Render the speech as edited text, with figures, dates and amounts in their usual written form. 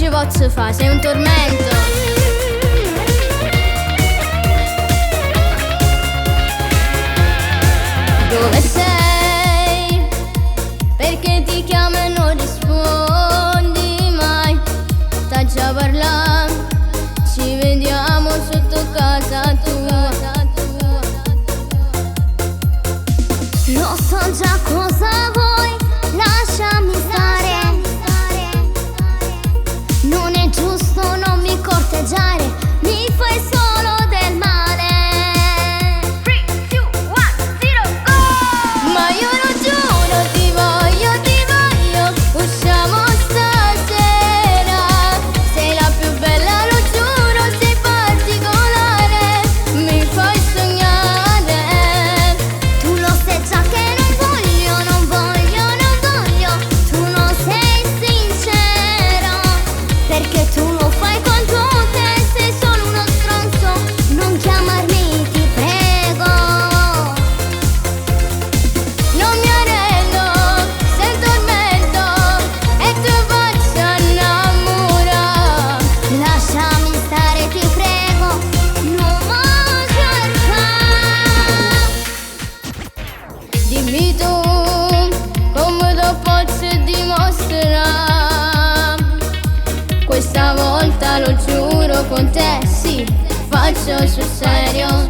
ci posso fare, sei un tormento. Dove sei? Perché ti chiamo e non rispondi mai? Sta già parlando, ci vediamo sotto casa tua. Lo so già cosa vuoi, lasciami stare. Non è giusto, non mi corteggiare, mi fai solo del male. 3, 2, 1, 0, go! Ma io lo giuro, ti voglio, usciamo stasera. Sei la più bella, lo giuro, sei particolare, mi fai sognare. Tu lo sai già che non voglio, non voglio, non voglio. Tu non sei sincero, perché tu lo fai con tutte, sei solo uno stronzo. Non chiamarmi, ti prego. Non mi arrendo, sei un tormento e tu faccia innamora. Lasciami stare, ti prego, non voglio cercare. Dimmi tu come lo posso dimostrare. Questa volta lo giuro con te, sì, faccio sul serio.